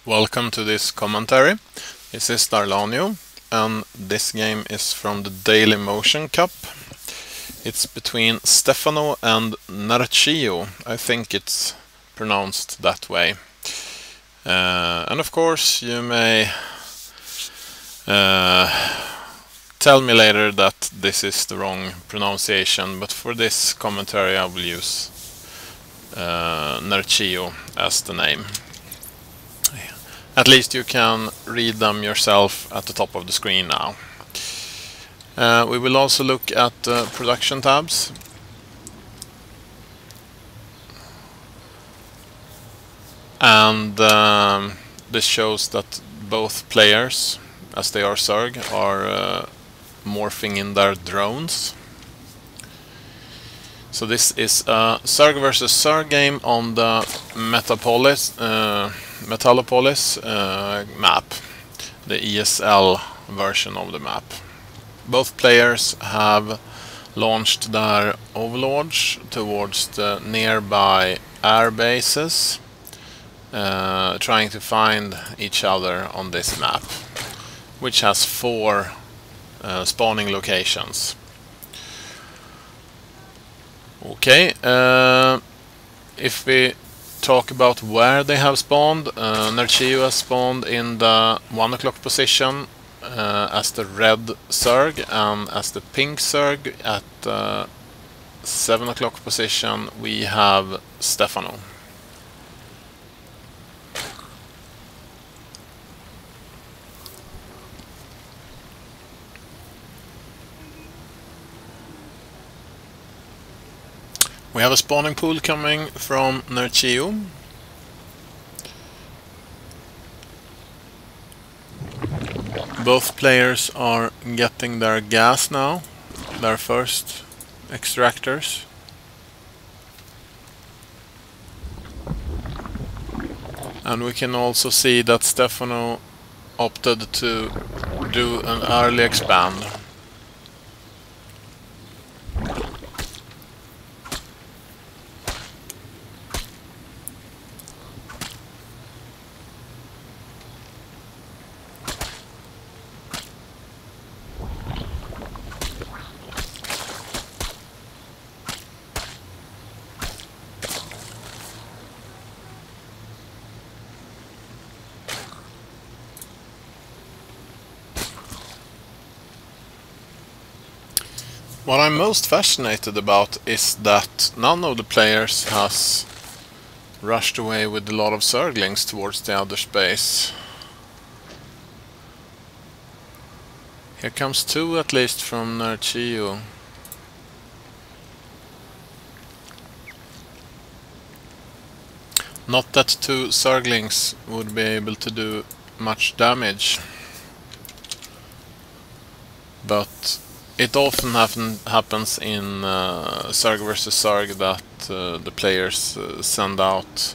Welcome to this commentary. This is aAaNerchio, and this game is from the Dailymotion Cup. It's between Stephano and Nerchio. I think it's pronounced that way. And of course you may tell me later that this is the wrong pronunciation, but for this commentary I will use Nerchio as the name. At least you can read them yourself at the top of the screen now. We will also look at production tabs. And this shows that both players, as they are Zerg, are morphing in their drones. So this is a Zerg versus Zerg game on the Metalopolis map, the ESL version of the map. Both players have launched their overlords towards the nearby air bases, trying to find each other on this map, which has 4 spawning locations. Okay, if we talk about where they have spawned, Nerchio has spawned in the 1 o'clock position as the red Zerg, and as the pink Zerg at the 7 o'clock position we have Stephano. We have a spawning pool coming from Nerchio. Both players are getting their gas now, their first extractors. And we can also see that Stephano opted to do an early expand. What I'm most fascinated about is that none of the players has rushed away with a lot of Zerglings towards the outer space. Here comes 2 at least from Nerchio. Not that 2 Zerglings would be able to do much damage, but it often happens in Zerg vs Zerg that the players send out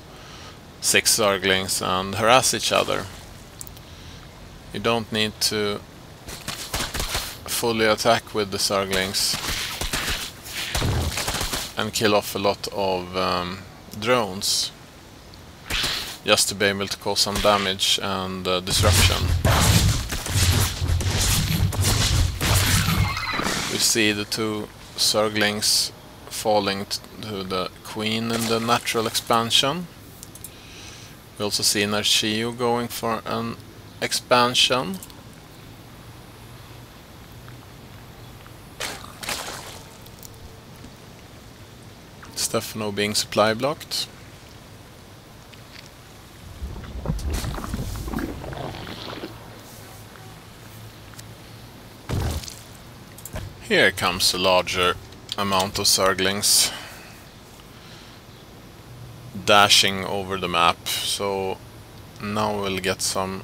6 Zerglings and harass each other. You don't need to fully attack with the Zerglings and kill off a lot of drones just to be able to cause some damage and disruption. We see the 2 Zerglings falling to the Queen in the natural expansion. We also see Nerchio going for an expansion. Stephano being supply blocked. Here comes a larger amount of Zerglings dashing over the map, so now we'll get some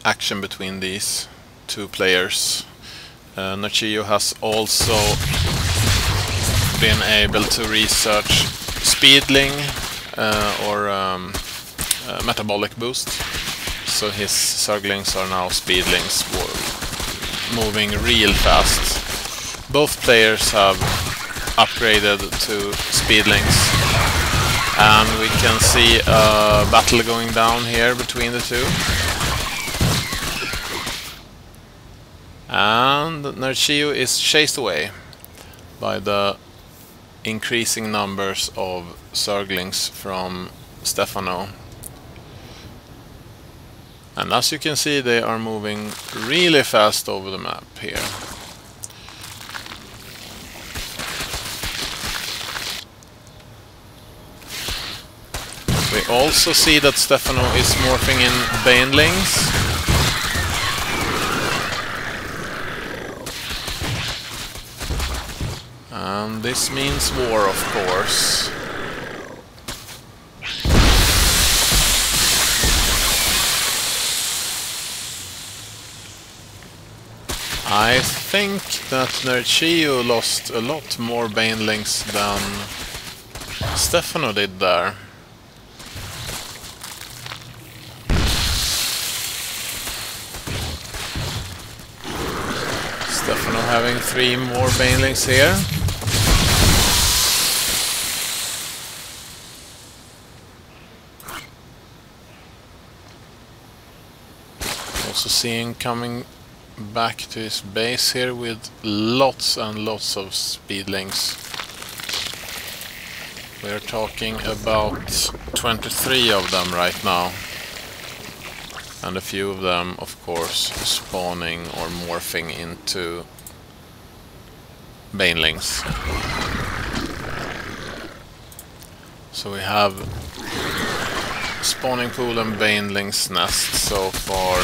action between these 2 players. Nerchio has also been able to research speedling or metabolic boost, so his Zerglings are now speedlings, moving real fast. Both players have upgraded to speedlings, And we can see a battle going down here between the two. And Nerchio is chased away by the increasing numbers of Zerglings from Stephano. And as you can see, they are moving really fast over the map here. We also see that Stephano is morphing in banelings. And this means war, of course. I think that Nerchio lost a lot more banelings than Stephano did there. Stephano having 3 more banelings here. Also seeing coming back to his base here with lots and lots of speedlings. We're talking about 23 of them right now. And a few of them, of course, spawning or morphing into banelings. So we have spawning pool and banelings nest so far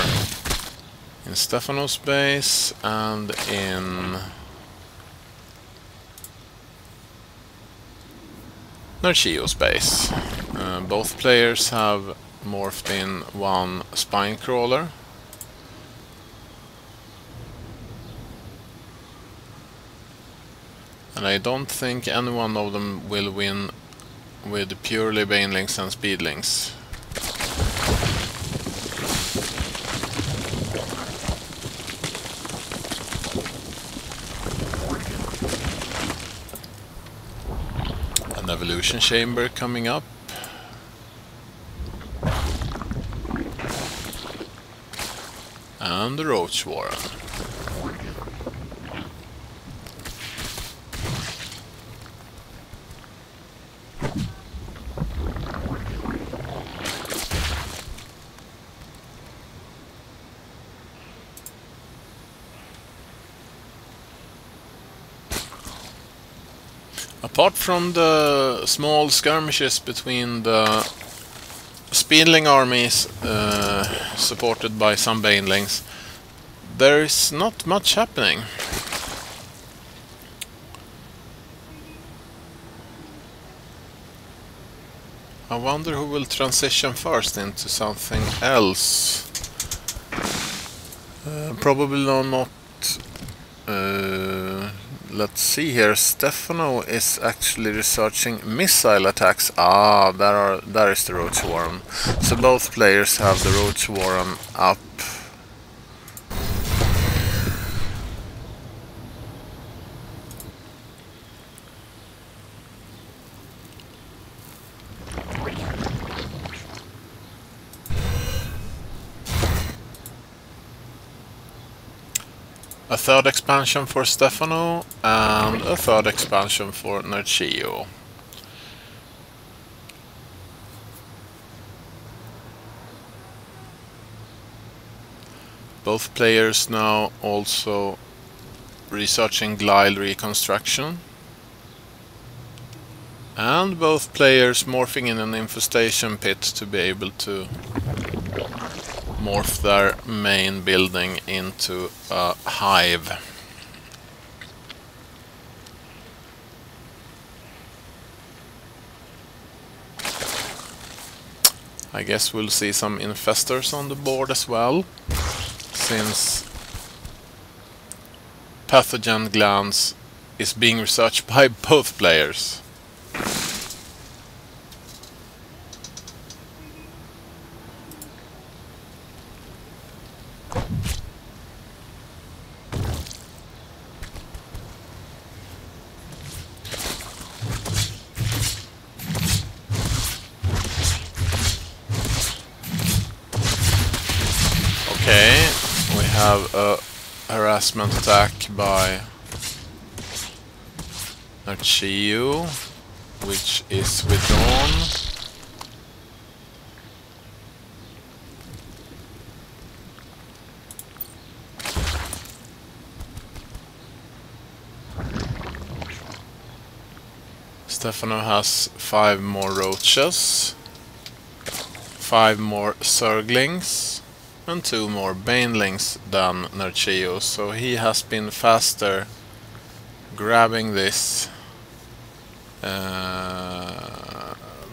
in Stephano's base and in Nerchio's base. Both players have morphed in 1 spine crawler. And I don't think any one of them will win with purely banelings and speedlings. An evolution chamber coming up. And the roach warren. Apart from the small skirmishes between the speedling armies supported by some banelings, there is not much happening. I wonder who will transition first into something else. Probably not. Let's see here. Stephano is actually researching missile attacks. There is the roach warren. So both players have the roach warren up. A third expansion for Stephano and a third expansion for Nerchio. Both players now also researching glide reconstruction. And both players morphing in an infestation pit to be able to morph their main building into a hive. I guess we'll see some infestors on the board as well, since pathogen glands is being researched by both players. have a harassment attack by Nerchio, which is withdrawn. Stephano has 5 more roaches, 5 more zerglings, and 2 more banelings than Nerchio, so he has been faster grabbing this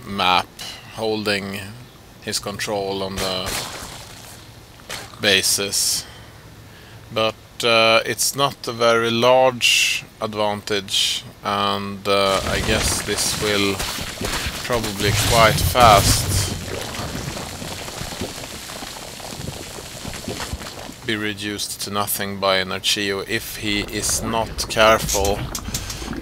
map, holding his control on the bases. But it's not a very large advantage, and I guess this will probably quite fast be reduced to nothing by Nerchio if he is not careful.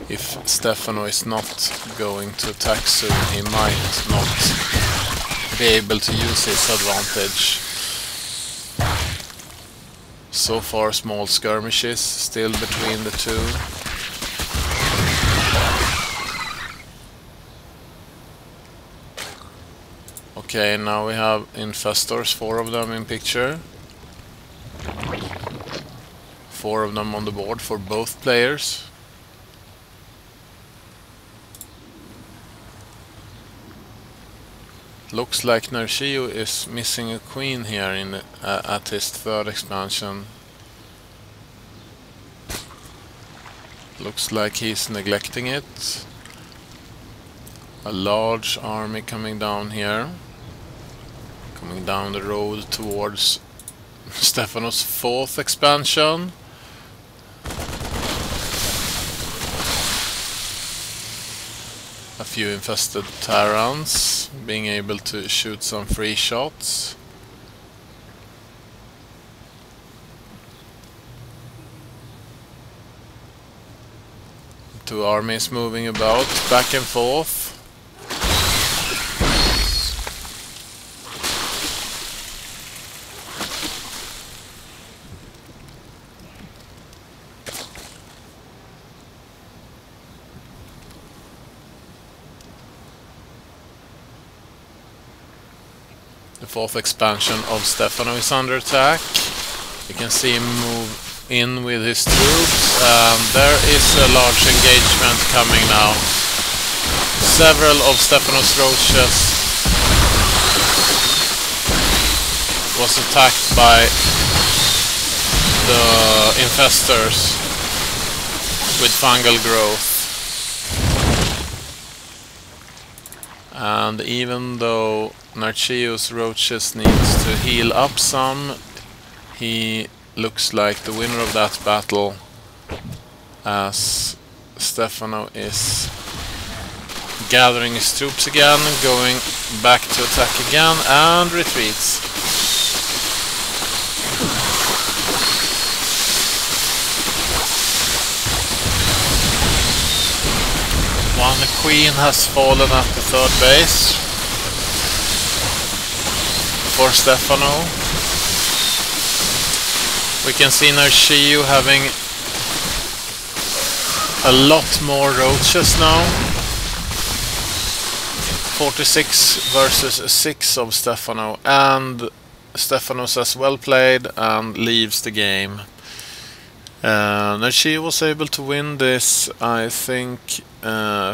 If Stephano is not going to attack soon, he might not be able to use his advantage. So far, small skirmishes still between the two. Okay, now we have infestors, 4 of them in picture. 4 of them on the board for both players. Looks like Nerchio is missing a queen here in at his 3rd expansion. Looks like he's neglecting it. A large army coming down here. Coming down the road towards Stephano's 4th expansion. A few infested Terrans, being able to shoot some free shots. Two armies moving about, back and forth. The 4th expansion of Stephano is under attack. You can see him move in with his troops, and there is a large engagement coming now. Several of Stephano's roaches was attacked by the infestors with fungal growth. And even though Nerchio's roaches needs to heal up some, he looks like the winner of that battle, as Stephano is gathering his troops again, going back to attack again, and retreats. One queen has fallen at the 3rd base for Stephano. We can see Nerchio having a lot more roaches now. 46 versus 6 of Stephano, and Stephano says well played and leaves the game. Nerchio was able to win this, I think,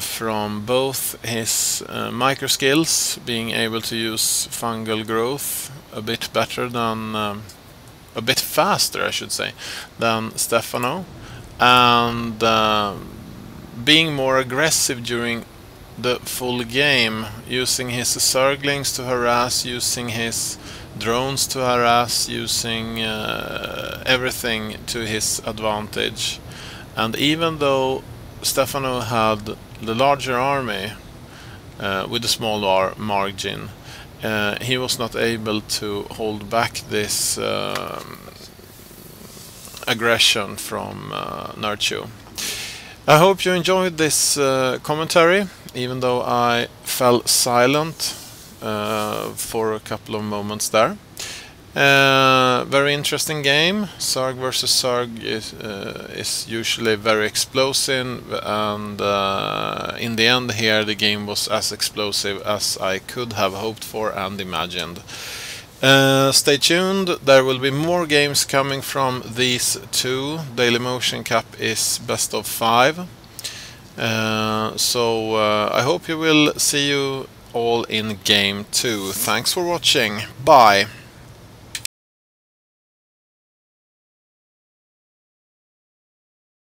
from both his micro skills, being able to use fungal growth a bit better than, a bit faster I should say, than Stephano, and being more aggressive during the full game, using his zerglings to harass, using his drones to harass, using everything to his advantage. And even though Stephano had the larger army with a smaller margin, he was not able to hold back this aggression from Nerchio. I hope you enjoyed this commentary, even though I fell silent for a couple of moments there. Very interesting game. Zerg versus Zerg is usually very explosive, and in the end here the game was as explosive as I could have hoped for and imagined. Stay tuned, there will be more games coming from these two. Dailymotion Cup is best of 5. So I hope you will see you all in game 2. Thanks for watching. Bye.